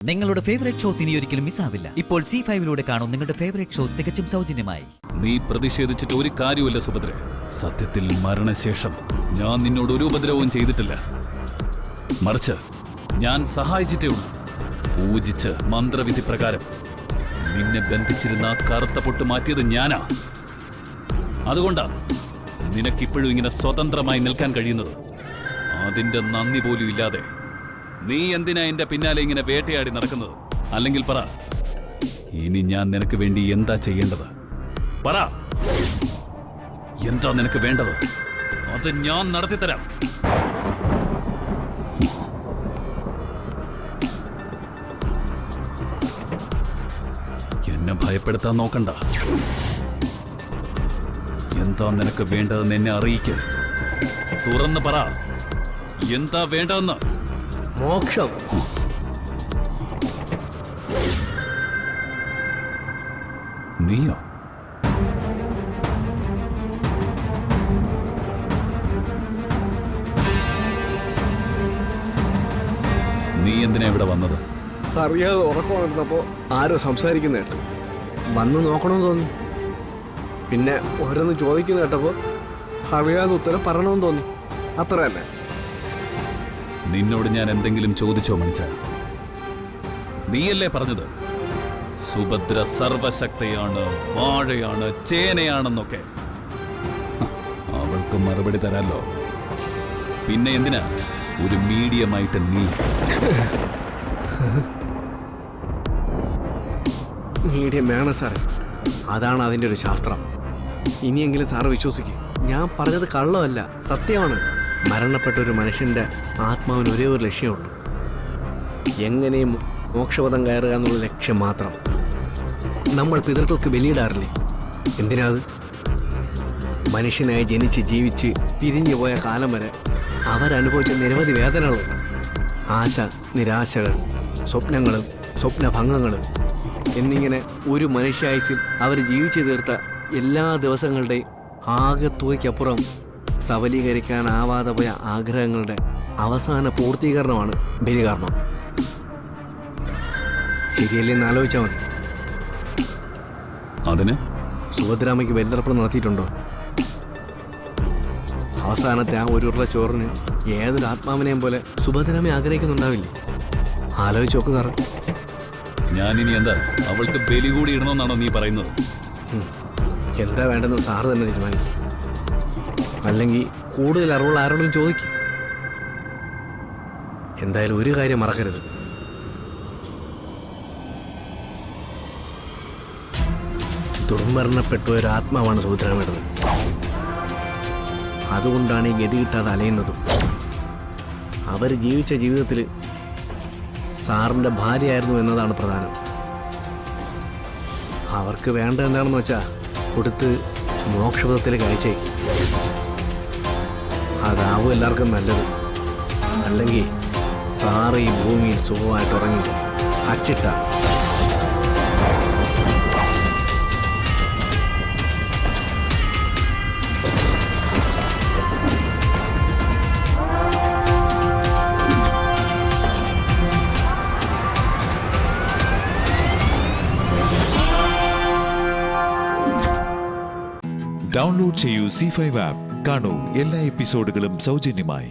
നിങ്ങളുടെ favourite shows ഇനി ഒരിക്കലും മിസ്സാവില്ല. ഇപ്പോൾ C5 കാണും നിങ്ങളുടെ ഫേവറേറ്റ് ഷോ തികച്ചും സൗജന്യമായി. നീ പ്രതിഷേധിച്ചിട്ട് ഒരു കാര്യമില്ല സുഭദ്ര. സത്യത്തിൽ മരണശേഷം ഞാൻ നിന്നോട് ഒരു ഉപദ്രവവും ചെയ്തിട്ടില്ല. മറിച്ച് ഞാൻ സഹായിച്ചിട്ടേ ഉള്ളൂ. പൂജിച്ച് മന്ത്രവിധി പ്രകാരം നിന്നെ ബന്ധിച്ചിരുന്ന ആ കറുത്ത പൊട്ട് മാറ്റിയത് ഞാനാ. അതുകൊണ്ടാ നിനക്കിപ്പോഴും ഇങ്ങനെ സ്വതന്ത്രമായി നിൽക്കാൻ കഴിയുന്നത്. അതിന്റെ നന്ദി പോലും ഇല്ലാതെ നീ എന്തിനാ എന്റെ പിന്നാലെ ഇങ്ങനെ വേട്ടയാടി നടക്കുന്നത്? അല്ലെങ്കിൽ പറ, ഇനി ഞാൻ നിനക്ക് വേണ്ടി എന്താ ചെയ്യേണ്ടത്? പറ, എന്താ നിനക്ക് വേണ്ടത്? അത് ഞാൻ നടത്തിത്തരാം. എന്നെ ഭയപ്പെടുത്താൻ നോക്കണ്ട. എന്താ നിനക്ക് വേണ്ടതെന്ന് എന്നെ അറിയിക്ക. തുറന്ന് പറ, എന്താ വേണ്ടതെന്ന്. മോക്ഷം. നീയോ? നീ എന്തിനാ ഇവിടെ വന്നത്? അറിയാതെ ഉറക്കം വന്നപ്പോ ആരോ സംസാരിക്കുന്ന കേട്ടു. വന്ന് നോക്കണമെന്ന് തോന്നി. പിന്നെ ഓരോന്ന് ചോദിക്കുന്ന കേട്ടപ്പോ അറിയാതെ ഉത്തരം പറയണമെന്ന് തോന്നി. അത്രയല്ലേ? നിന്നോട് ഞാൻ എന്തെങ്കിലും ചോദിച്ചോ മനുഷ്യ? നീയല്ലേ പറഞ്ഞത് സുഭദ്ര സർവശക്തയാണ്, വാഴയാണ്, ചേനയാണെന്നൊക്കെ? അവൾക്ക് മറുപടി തരാലോ. പിന്നെ എന്തിനാ ഒരു മീഡിയമായിട്ട് നീ? മീഡിയം വേണം സാറേ, അതാണ് അതിൻ്റെ ഒരു ശാസ്ത്രം. ഇനിയെങ്കിലും സാറ് വിശ്വസിക്കും. ഞാൻ പറഞ്ഞത് കള്ളമല്ല, സത്യമാണ്. മരണപ്പെട്ട ഒരു മനുഷ്യൻ്റെ ആത്മാവിന് ഒരേ ഒരു ലക്ഷ്യമുള്ളൂ, എങ്ങനെയും മോക്ഷപദം കയറുക എന്നുള്ള ലക്ഷ്യം മാത്രം. നമ്മൾ പിതൃക്കൾക്ക് ബലിയിടാറില്ലേ? എന്തിനാ അത്? മനുഷ്യനായി ജനിച്ച് ജീവിച്ച് പിരിഞ്ഞു പോയ കാലം വരെ അവരനുഭവിച്ച നിരവധി വേദനകളുണ്ട്. ആശ, നിരാശകൾ, സ്വപ്നങ്ങളും സ്വപ്നഭംഗങ്ങളും എന്നിങ്ങനെ ഒരു മനുഷ്യായുസിൽ അവർ ജീവിച്ചു തീർത്ത എല്ലാ ദിവസങ്ങളുടെയും ആകെത്തുകയ്ക്കപ്പുറം സബലീകരിക്കാനാവാതെ പോയ ആഗ്രഹങ്ങളുടെ അവസാന പൂർത്തീകരണമാണ് ബലികർമ്മം. ശരിയല്ലെന്ന് ആലോചിച്ചാൽ മതി. അതിന് സുഭദ്രാമയ്ക്ക് ബലിതർപ്പണം നടത്തിയിട്ടുണ്ടോ? അവസാനത്തെ ആ ഒരു ഉരുള ചോറിന് ഏതൊരു ആത്മാവിനെയും പോലെ സുഭദ്രാമ ആഗ്രഹിക്കുന്നുണ്ടാവില്ലേ? ആലോചിച്ച് നോക്ക് സാറ്. ഞാനിനി എന്താ അവൾക്ക് ബലി കൂടി ഇടണമെന്നാണോ നീ പറയുന്നത്? എന്താ വേണ്ടെന്ന് സാറ് തന്നെ തീരുമാനിക്കും. അല്ലെങ്കിൽ കൂടുതൽ അറിവുള്ള ആരോടും ചോദിക്കും. എന്തായാലും ഒരു കാര്യം മറക്കരുത്, ദുർമരണപ്പെട്ട ഒരു ആത്മാവാണ് സുഭദ്രാമയുടേത്. അതുകൊണ്ടാണ് ഈ ഗതി കിട്ടാതെ അലയുന്നതും. അവർ ജീവിച്ച ജീവിതത്തിൽ സാറിൻ്റെ ഭാര്യയായിരുന്നു എന്നതാണ് പ്രധാനം. അവർക്ക് വേണ്ട എന്താണെന്ന് വെച്ചാൽ കൊടുത്ത് മോക്ഷപഥത്തിലേക്ക് അയച്ചേക്കും. അതാവും എല്ലാവർക്കും നല്ലത്. അല്ലെങ്കിൽ സാറ് ഈ ഭൂമിയിൽ സുഖമായിട്ട് ഉറങ്ങില്ല, അച്ചിട്ട. ഡൗൺലോഡ് ചെയ്യൂ C5 ആപ്പ്. കാണൂ എല്ലാ എപ്പിസോഡുകളും സൗജന്യമായി.